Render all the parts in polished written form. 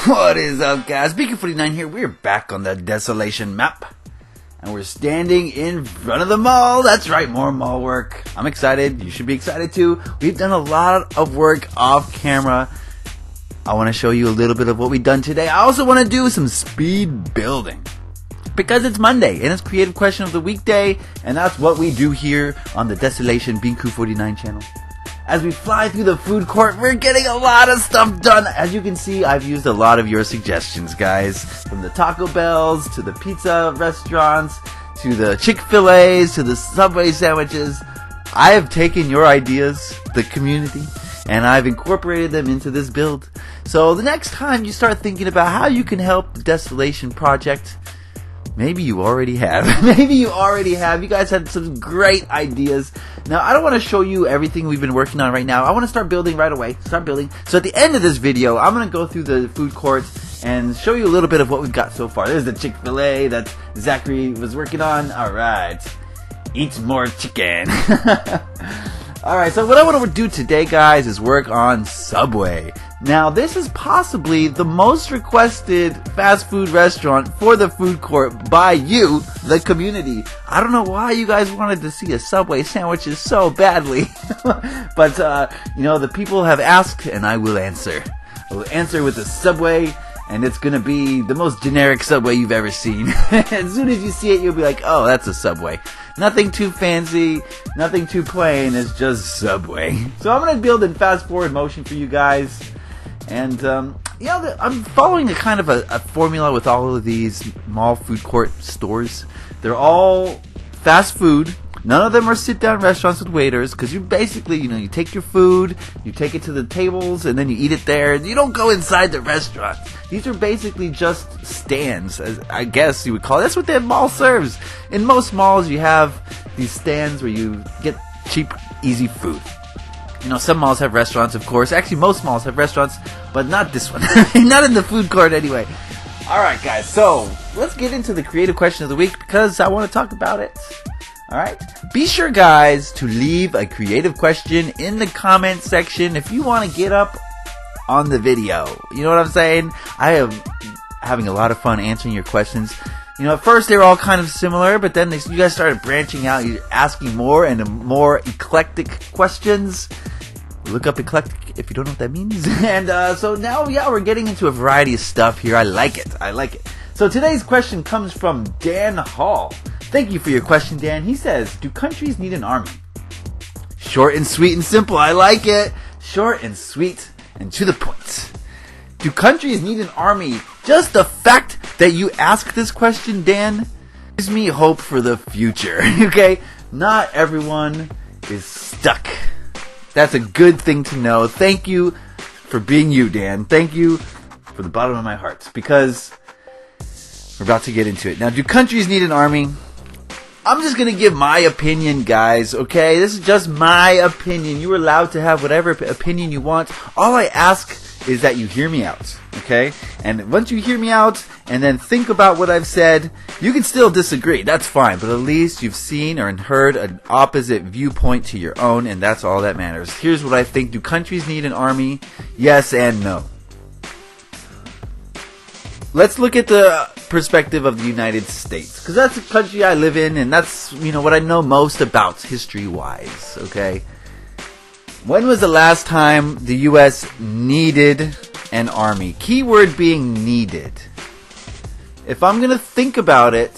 What is up, guys? Beancrew49 here. We're back on the Desolation map. And we're standing in front of the mall. That's right, more mall work. I'm excited. You should be excited too. We've done a lot of work off camera. I want to show you a little bit of what we've done today. I also want to do some speed building. Because it's Monday, and it's Creative Question of the Weekday, and that's what we do here on the Desolation Beancrew49 channel. As we fly through the food court, we're getting a lot of stuff done. As you can see, I've used a lot of your suggestions, guys. From the Taco Bells, to the pizza restaurants, to the Chick-fil-A's, to the Subway sandwiches. I have taken your ideas, the community, and I've incorporated them into this build. So the next time you start thinking about how you can help the Desolation project, maybe you already have. You guys had some great ideas. Now, I don't want to show you everything we've been working on right now. I want to start building right away. So at the end of this video, I'm going to go through the food court and show you a little bit of what we've got so far. There's the Chick-fil-A that Zachary was working on. Alright. Eat more chicken. Alright, so what I want to do today, guys, is work on Subway. Now, this is possibly the most requested fast food restaurant for the food court by you, the community. I don't know why you guys wanted to see a Subway sandwiches so badly. But, the people have asked, and I will answer. I will answer with a Subway, and it's gonna be the most generic Subway you've ever seen. As soon as you see it, you'll be like, oh, that's a Subway. Nothing too fancy, nothing too plain, it's just Subway. So I'm gonna build in fast forward motion for you guys. And, I'm following a kind of a formula with all of these mall food court stores. They're all fast food. None of them are sit-down restaurants with waiters, because you basically, you take your food, you take it to the tables, and then you eat it there. You don't go inside the restaurant. These are basically just stands, as I guess you would call it. That's what that mall serves. In most malls, you have these stands where you get cheap, easy food. Some malls have restaurants, of course. Actually, most malls have restaurants, but not this one. Not in the food court, anyway. Alright, guys, so let's get into the creative question of the week, because I want to talk about it. Alright? Be sure, guys, to leave a creative question in the comment section if you want to get up on the video. You know what I'm saying? I am having a lot of fun answering your questions. At first they were all kind of similar, but then you guys started branching out. You're asking more and more eclectic questions. Look up eclectic if you don't know what that means. And so now, we're getting into a variety of stuff here. I like it. So today's question comes from Dan Hall. Thank you for your question, Dan. He says, do countries need an army? Short and sweet and simple. I like it. Short and sweet and to the point. Do countries need an army? Just the fact that you ask this question, Dan, gives me hope for the future. Okay? Not everyone is stuck. That's a good thing to know. Thank you for being you, Dan. Thank you for the bottom of my heart. Because we're about to get into it. Now, do countries need an army? I'm just going to give my opinion, guys, okay? This is just my opinion. You're allowed to have whatever opinion you want. All I ask is that you hear me out, okay? And once you hear me out and then think about what I've said, you can still disagree. That's fine, but at least you've seen or heard an opposite viewpoint to your own, and that's all that matters. Here's what I think. Do countries need an army? Yes and no. Let's look at the perspective of the United States, because that's the country I live in, and that's, what I know most about history-wise, okay? When was the last time the U.S. needed an army? Keyword being needed. If I'm going to think about it,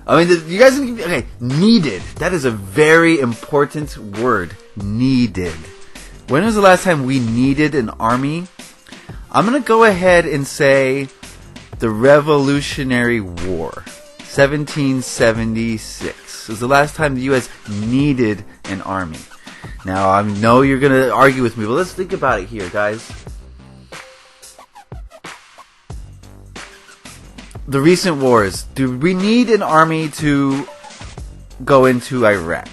you guys, okay, needed. That is a very important word. Needed. When was the last time we needed an army? I'm going to go ahead and say the Revolutionary War. 1776 was the last time the U.S. needed an army. Now, I know you're going to argue with me, but let's think about it here, guys. The recent wars. Do we need an army to go into Iraq?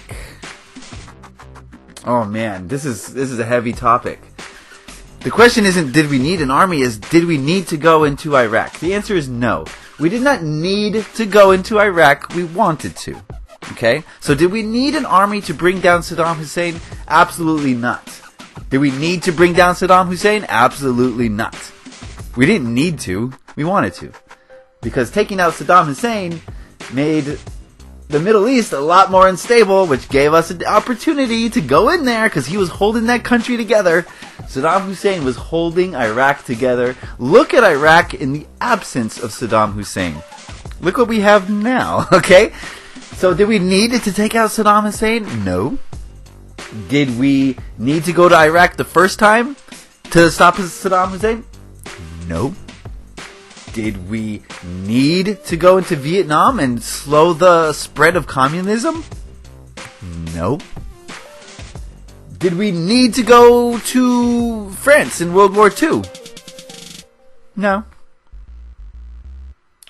Oh, man, this is a heavy topic. The question isn't did we need an army, is did we need to go into Iraq? The answer is no. We did not need to go into Iraq. We wanted to. Okay? So did we need an army to bring down Saddam Hussein? Absolutely not. Did we need to bring down Saddam Hussein? Absolutely not. We didn't need to. We wanted to. Because taking out Saddam Hussein made the Middle East a lot more unstable, which gave us an opportunity to go in there because he was holding that country together. Saddam Hussein was holding Iraq together. Look at Iraq in the absence of Saddam Hussein. Look what we have now, okay? So did we need to take out Saddam Hussein? No. Did we need to go to Iraq the first time to stop Saddam Hussein? No. Did we need to go into Vietnam and slow the spread of communism? No. Did we need to go to France in World War II? No.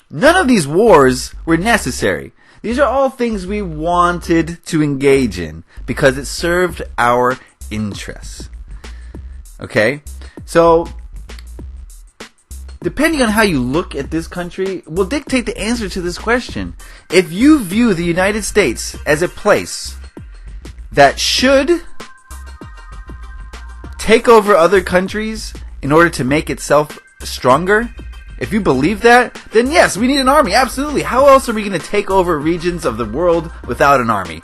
None of these wars were necessary. These are all things we wanted to engage in because it served our interests. Okay? So, depending on how you look at this country, will dictate the answer to this question. If you view the United States as a place that should take over other countries in order to make itself stronger, if you believe that, then yes, we need an army, absolutely. How else are we going to take over regions of the world without an army?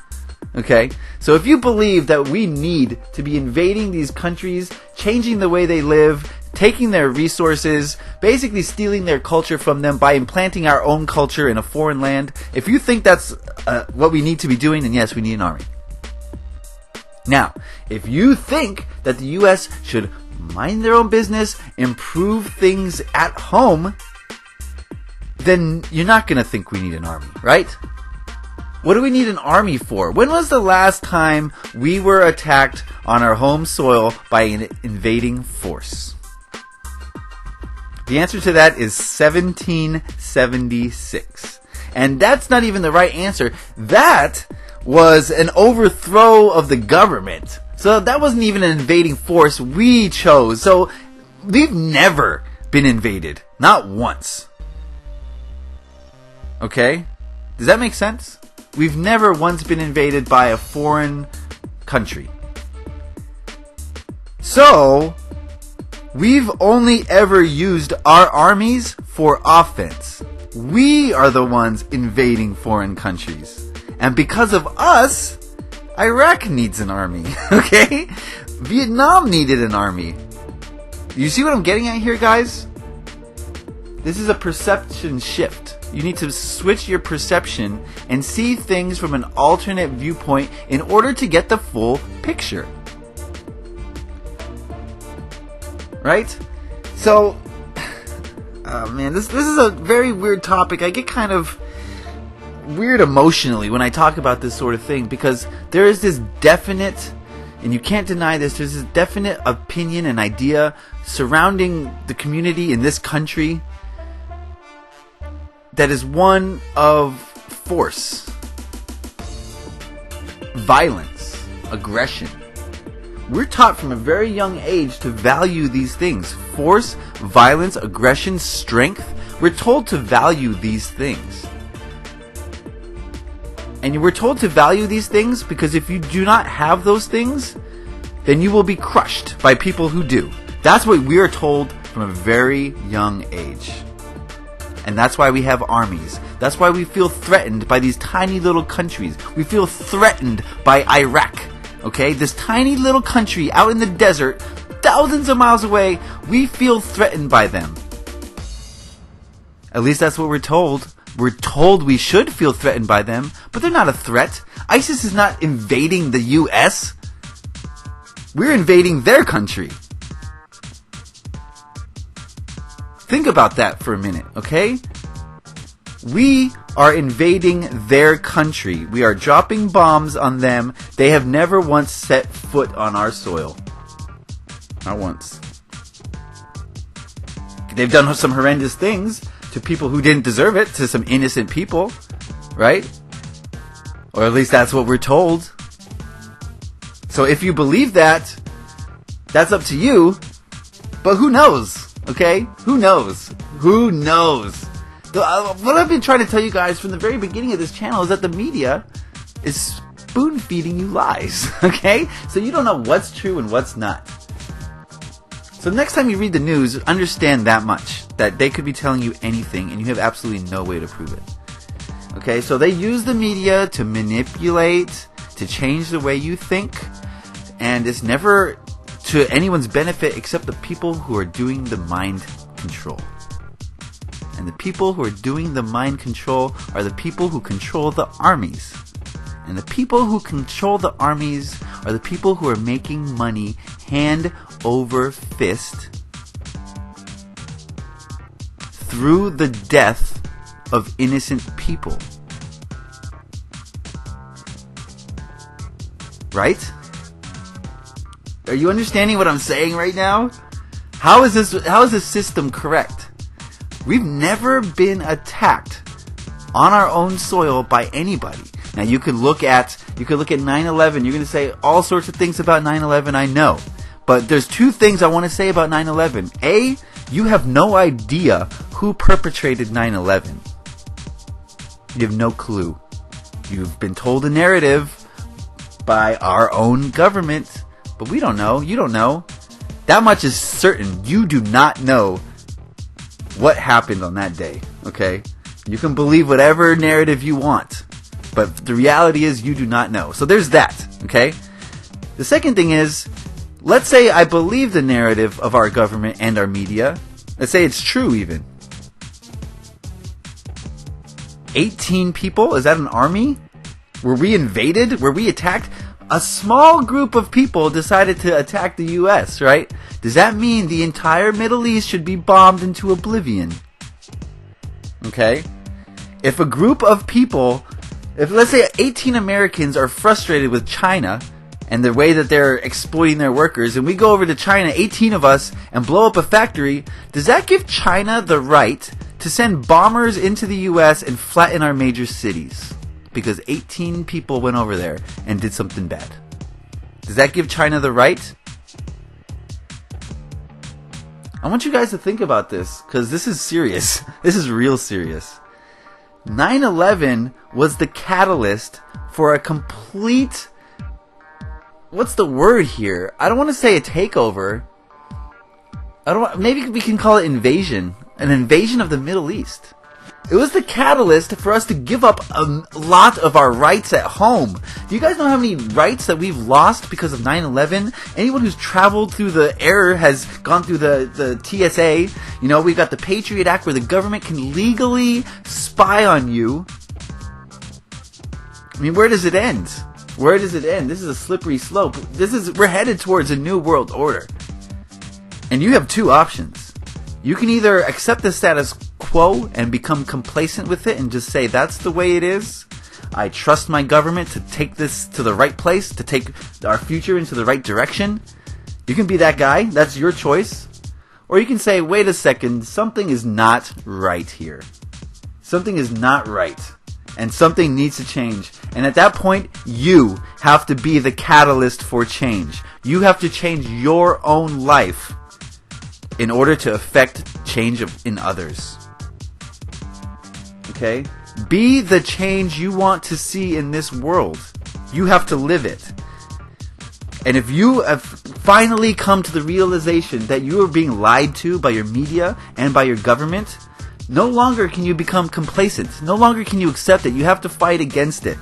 Okay? So if you believe that we need to be invading these countries, changing the way they live, taking their resources, basically stealing their culture from them by implanting our own culture in a foreign land, if you think that's what we need to be doing, then yes, we need an army. Now, if you think that the U.S. should mind their own business, improve things at home, then you're not going to think we need an army, right? What do we need an army for? When was the last time we were attacked on our home soil by an invading force? The answer to that is 1776. And that's not even the right answer. That was an overthrow of the government. So that wasn't even an invading force we chose. So we've never been invaded. Not once. Okay? Does that make sense? We've never once been invaded by a foreign country. So, we've only ever used our armies for offense. We are the ones invading foreign countries. And because of us, Iraq needs an army, okay? Vietnam needed an army. You see what I'm getting at here, guys? This is a perception shift. You need to switch your perception and see things from an alternate viewpoint in order to get the full picture. Right? So, oh man, this is a very weird topic. I get kind of weird emotionally when I talk about this sort of thing because there is this definite, and you can't deny this, there's this definite opinion and idea surrounding the community in this country that is one of force, violence, aggression. We're taught from a very young age to value these things. Force, violence, aggression, strength. We're told to value these things. And we're told to value these things because if you do not have those things, then you will be crushed by people who do. That's what we are told from a very young age. And that's why we have armies. That's why we feel threatened by these tiny little countries. We feel threatened by Iraq. Okay? This tiny little country out in the desert, thousands of miles away, we feel threatened by them. At least that's what we're told. We're told we should feel threatened by them, but they're not a threat. ISIS is not invading the U.S. We're invading their country. Think about that for a minute, okay? We are invading their country. We are dropping bombs on them. They have never once set foot on our soil. Not once. They've done some horrendous things to people who didn't deserve it, to some innocent people, right? Or at least that's what we're told. So if you believe that, that's up to you. But who knows? Okay? Who knows? Who knows? What I've been trying to tell you guys from the very beginning of this channel is that the media is spoon-feeding you lies. Okay? So you don't know what's true and what's not. So next time you read the news, understand that much, that they could be telling you anything and you have absolutely no way to prove it. Okay, so they use the media to manipulate, to change the way you think, and it's never to anyone's benefit except the people who are doing the mind control. And the people who are doing the mind control are the people who control the armies. And the people who control the armies are the people who are making money hand over fist through the death of innocent people. Right? Are you understanding what I'm saying right now? How is this system correct? We've never been attacked on our own soil by anybody. Now you could look at 9/11. You're going to say all sorts of things about 9/11, I know. But there's two things I want to say about 9/11. A, you have no idea who perpetrated 9/11. You have no clue. You've been told a narrative by our own government, but we don't know. You don't know. That much is certain. You do not know what happened on that day, okay? You can believe whatever narrative you want, but the reality is you do not know. So there's that, okay? The second thing is, let's say I believe the narrative of our government and our media. Let's say it's true even. 18 people? Is that an army? Were we invaded? Were we attacked? A small group of people decided to attack the US, right? Does that mean the entire Middle East should be bombed into oblivion? Okay? If a group of people, if let's say 18 Americans are frustrated with China and the way that they're exploiting their workers, and we go over to China, 18 of us, and blow up a factory, does that give China the right to send bombers into the US and flatten our major cities? Because 18 people went over there and did something bad. Does that give China the right? I want you guys to think about this, because this is serious. This is real serious. 9/11 was the catalyst for a complete... What's the word here? I don't want to say a takeover. Maybe we can call it invasion. An invasion of the Middle East. It was the catalyst for us to give up a lot of our rights at home. Do you guys know how many rights that we've lost because of 9/11? Anyone who's traveled through the air has gone through the TSA. You know, we've got the Patriot Act where the government can legally spy on you. I mean, where does it end? Where does it end? This is a slippery slope. We're headed towards a new world order. And you have two options. You can either accept the status quo and become complacent with it and just say that's the way it is. I trust my government to take this to the right place, to take our future into the right direction. You can be that guy. That's your choice. Or you can say, wait a second, something is not right here. Something is not right. And something needs to change. And at that point, you have to be the catalyst for change. You have to change your own life in order to affect change in others. Okay? Be the change you want to see in this world. You have to live it. And if you have finally come to the realization that you are being lied to by your media and by your government, no longer can you become complacent. No longer can you accept it. You have to fight against it.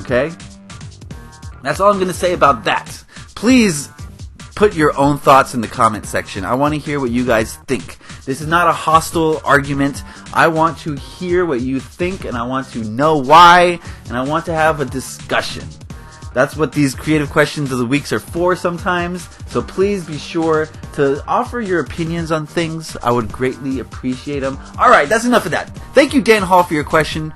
Okay? That's all I'm going to say about that. Please put your own thoughts in the comment section. I want to hear what you guys think. This is not a hostile argument. I want to hear what you think, and I want to know why, and I want to have a discussion. That's what these creative questions of the weeks are for sometimes. So please be sure to offer your opinions on things. I would greatly appreciate them. Alright, that's enough of that. Thank you, Dan Hall, for your question.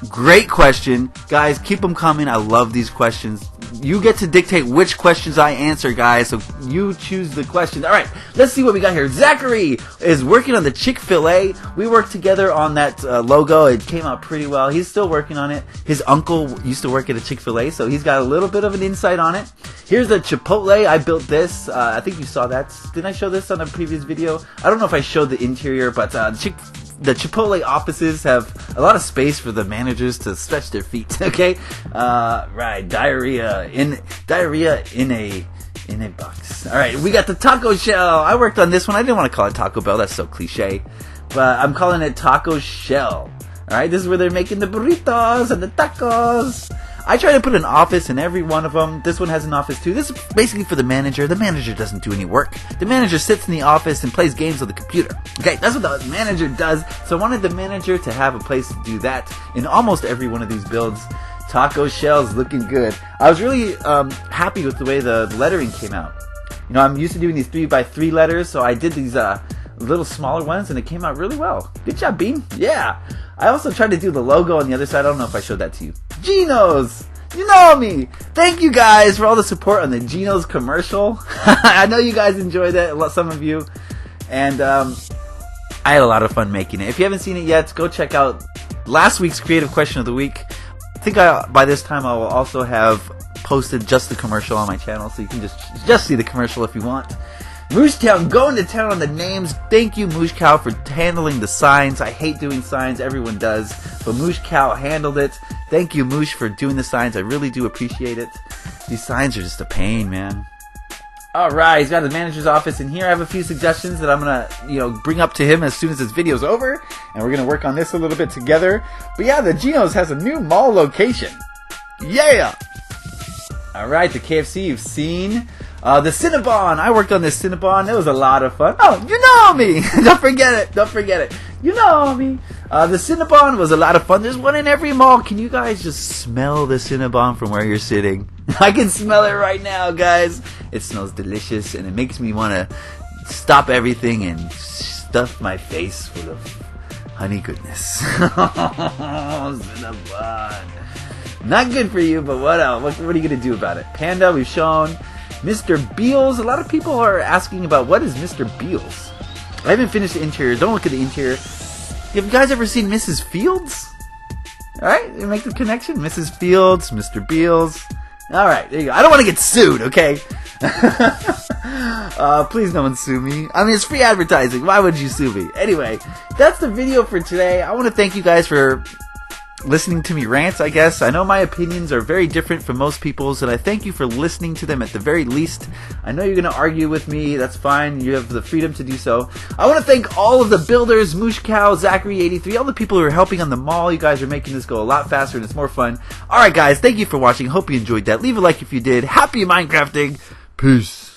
Great question. Guys, keep them coming. I love these questions. You get to dictate which questions I answer, guys, so you choose the questions. Alright, let's see what we got here. Zachary is working on the Chick-fil-A. We worked together on that logo. It came out pretty well. He's still working on it. His uncle used to work at a Chick-fil-A, so he's got a little bit of an insight on it. Here's the Chipotle. I built this. I think you saw that. Didn't I show this on a previous video? I don't know if I showed the interior, but the Chipotle offices have a lot of space for the managers to stretch their feet. Okay, right. Diarrhea in in a box. Alright, we got the taco shell. I worked on this one. I didn't want to call it Taco Bell. That's so cliche. But I'm calling it taco shell. Alright, this is where they're making the burritos and the tacos. I try to put an office in every one of them. This one has an office too. This is basically for the manager. The manager doesn't do any work. The manager sits in the office and plays games on the computer. Okay, that's what the manager does. So I wanted the manager to have a place to do that in almost every one of these builds. Taco shells looking good. I was really happy with the way the lettering came out. You know, I'm used to doing these 3x3 letters, so I did these little smaller ones, and it came out really well. Good job, Bean. Yeah. I also tried to do the logo on the other side. I don't know if I showed that to you. Geno's! You know me! Thank you guys for all the support on the Geno's commercial. I know you guys enjoyed that, some of you. And I had a lot of fun making it. If you haven't seen it yet, go check out last week's Creative Question of the Week. I think by this time I will also have posted just the commercial on my channel, so you can just see the commercial if you want. Moosh Cow going to town on the names. Thank you, Moosh Cow, for handling the signs. I hate doing signs. Everyone does. But Moosh Cow handled it. Thank you, Moosh, for doing the signs. I really do appreciate it. These signs are just a pain, man. Alright, he's got the manager's office in here. I have a few suggestions that I'm going to, bring up to him as soon as this video's over. And we're going to work on this a little bit together. But yeah, the Geno's has a new mall location. Yeah! Alright, the KFC you've seen. The Cinnabon. I worked on this Cinnabon. It was a lot of fun. Oh, you know me. Don't forget it. You know me. The Cinnabon was a lot of fun. There's one in every mall. Can you guys just smell the Cinnabon from where you're sitting? I can smell it right now, guys. It smells delicious, and it makes me want to stop everything and stuff my face full of honey goodness. Cinnabon. Not good for you, but what else? What are you going to do about it? Panda, we've shown. Mr. Beals. A lot of people are asking about what is Mr. Beals. I haven't finished the interior. Don't look at the interior. Have you guys ever seen Mrs. Fields? Alright, you make the connection. Mrs. Fields, Mr. Beals. Alright, there you go. I don't want to get sued, okay? Please no one sue me. I mean, it's free advertising. Why would you sue me? Anyway, that's the video for today. I want to thank you guys for listening to me rant, I guess. I know my opinions are very different from most people's, and I thank you for listening to them at the very least. I know you're going to argue with me. That's fine. You have the freedom to do so. I want to thank all of the builders, Moosh Cow, Zachary83, all the people who are helping on the mall. You guys are making this go a lot faster, and it's more fun. Alright, guys. Thank you for watching. Hope you enjoyed that. Leave a like if you did. Happy Minecrafting. Peace.